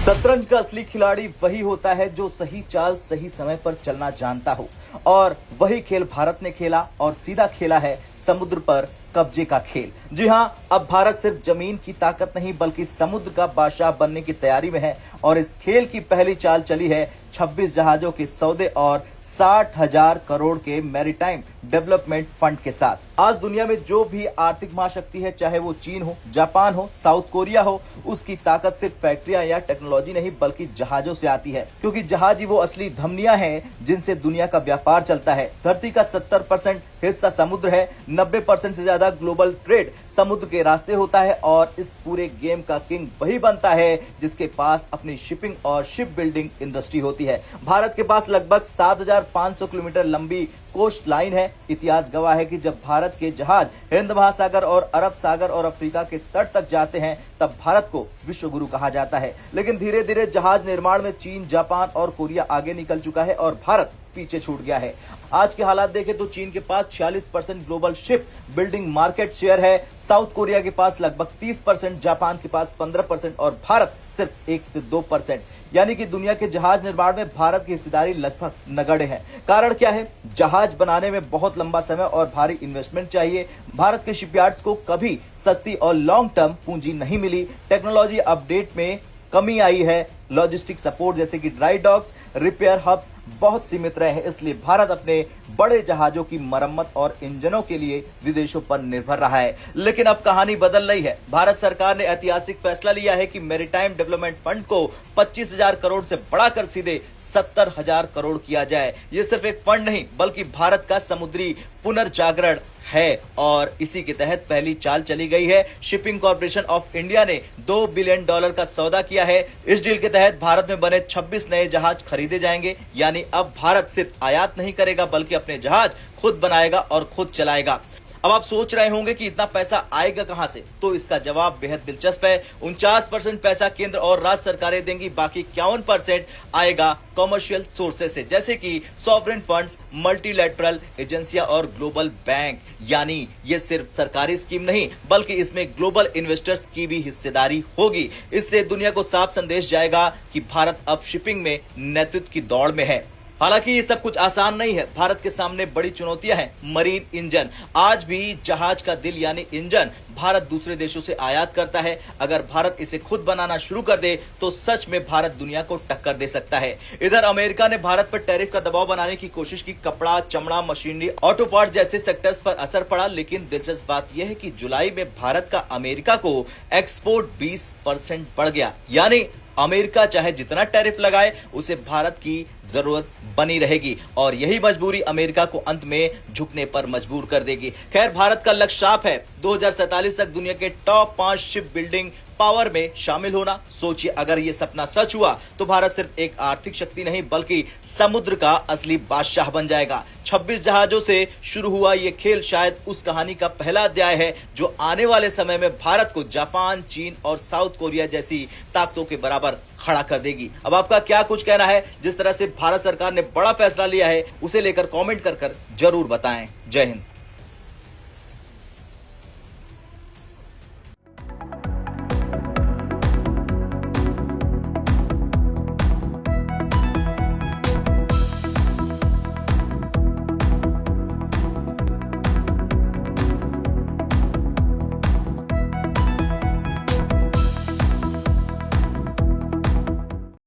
शतरंज का असली खिलाड़ी वही होता है जो सही चाल सही समय पर चलना जानता हो। और वही खेल भारत ने खेला और सीधा खेला है समुद्र पर कब्जे का खेल। जी हां, अब भारत सिर्फ जमीन की ताकत नहीं बल्कि समुद्र का बादशाह बनने की तैयारी में है। और इस खेल की पहली चाल चली है 26 जहाजों के सौदे और 60,000 करोड़ के मैरीटाइम डेवलपमेंट फंड के साथ। आज दुनिया में जो भी आर्थिक महाशक्ति है, चाहे वो चीन हो, जापान हो, साउथ कोरिया हो, उसकी ताकत सिर्फ फैक्ट्रियां या टेक्नोलॉजी नहीं बल्कि जहाजों से आती है। क्योंकि जहाज ही वो असली धमनियां हैं जिनसे दुनिया का व्यापार चलता है। धरती का 70% हिस्सा समुद्र है, 90% से ज्यादा ग्लोबल ट्रेड समुद्र के रास्ते होता है। और इस पूरे गेम का किंग वही बनता है जिसके पास अपनी शिपिंग और शिप बिल्डिंग इंडस्ट्री होती है। भारत के पास लगभग 7,500 किलोमीटर लंबी कोस्ट लाइन है। इतिहास गवाह है कि जब भारत के जहाज हिंद महासागर और अरब सागर और अफ्रीका के तट तक जाते हैं तब भारत को विश्व गुरु कहा जाता है। लेकिन धीरे धीरे जहाज निर्माण में चीन, जापान और कोरिया आगे निकल चुका है और भारत पीछे छूट गया है। आज के हालात देखें तो चीन के पास 46% global ship building market share है, साउथ कोरिया के पास लगभग 30%, जापान के पास 15% और भारत सिर्फ 1 से 2%। यानी कि दुनिया के जहाज निर्माण में भारत की हिस्सेदारी लगभग नगण्य है। कारण क्या है? जहाज बनाने में बहुत लंबा समय और भारी इन्वेस्टमेंट चाहिए। भारत के शिपयार्ड्स को कभी सस्ती और लॉन्ग टर्म पूंजी नहीं मिली। टेक्नोलॉजी अपडेट में कमी आई है। लॉजिस्टिक सपोर्ट जैसे कि ड्राई डॉक्स, रिपेयर हब्स बहुत सीमित रहे हैं। इसलिए भारत अपने बड़े जहाजों की मरम्मत और इंजनों के लिए विदेशों पर निर्भर रहा है। लेकिन अब कहानी बदल रही है। भारत सरकार ने ऐतिहासिक फैसला लिया है कि मैरीटाइम डेवलपमेंट फंड को 25,000 करोड़ से बढ़ाकर सीधे 70,000 करोड़ किया जाए। ये सिर्फ एक फंड नहीं बल्कि भारत का समुद्री पुनर्जागरण है। और इसी के तहत पहली चाल चली गई है। शिपिंग कॉर्पोरेशन ऑफ इंडिया ने $2 बिलियन का सौदा किया है। इस डील के तहत भारत में बने 26 नए जहाज खरीदे जाएंगे। यानी अब भारत सिर्फ आयात नहीं करेगा बल्कि अपने जहाज खुद बनाएगा और खुद चलाएगा। अब आप सोच रहे होंगे कि इतना पैसा आएगा कहां से, तो इसका जवाब बेहद दिलचस्प है। 49% पैसा केंद्र और राज्य सरकारें देंगी, बाकी 51% आएगा कॉमर्शियल सोर्सेज से, जैसे कि सॉवरेन फंड्स, मल्टीलैटरल एजेंसियां और ग्लोबल बैंक। यानी ये सिर्फ सरकारी स्कीम नहीं बल्कि इसमें ग्लोबल इन्वेस्टर्स की भी हिस्सेदारी होगी। इससे दुनिया को साफ संदेश जाएगा कि भारत अब शिपिंग में नेतृत्व की दौड़ में है। हालांकि ये सब कुछ आसान नहीं है। भारत के सामने बड़ी चुनौतियां हैं। मरीन इंजन, आज भी जहाज का दिल यानी इंजन भारत दूसरे देशों से आयात करता है। अगर भारत इसे खुद बनाना शुरू कर दे तो सच में भारत दुनिया को टक्कर दे सकता है। इधर अमेरिका ने भारत पर टैरिफ का दबाव बनाने की कोशिश की। कपड़ा, चमड़ा, मशीनरी, ऑटो पार्ट जैसे सेक्टर्स पर असर पड़ा। लेकिन दिलचस्प बात यह है कि जुलाई में भारत का अमेरिका को एक्सपोर्ट 20% बढ़ गया। यानी अमेरिका चाहे जितना टैरिफ लगाए उसे भारत की जरूरत बनी रहेगी और यही मजबूरी अमेरिका को अंत में झुकने पर मजबूर कर देगी। खैर, भारत का लक्ष्य साफ है, 2047 तक दुनिया के टॉप 5 शिप बिल्डिंग पावर में शामिल होना। सोचिए, अगर ये सपना सच हुआ तो भारत सिर्फ एक आर्थिक शक्ति नहीं बल्कि समुद्र का असली बादशाह बन जाएगा। 26 जहाजों से शुरू हुआ ये खेल शायद उस कहानी का पहला अध्याय है जो आने वाले समय में भारत को जापान, चीन और साउथ कोरिया जैसी ताकतों के बराबर खड़ा कर देगी। अब आपका क्या कुछ कहना है? जिस तरह से भारत सरकार ने बड़ा फैसला लिया है उसे लेकर कमेंट कर जरूर बताएं। जय हिंद।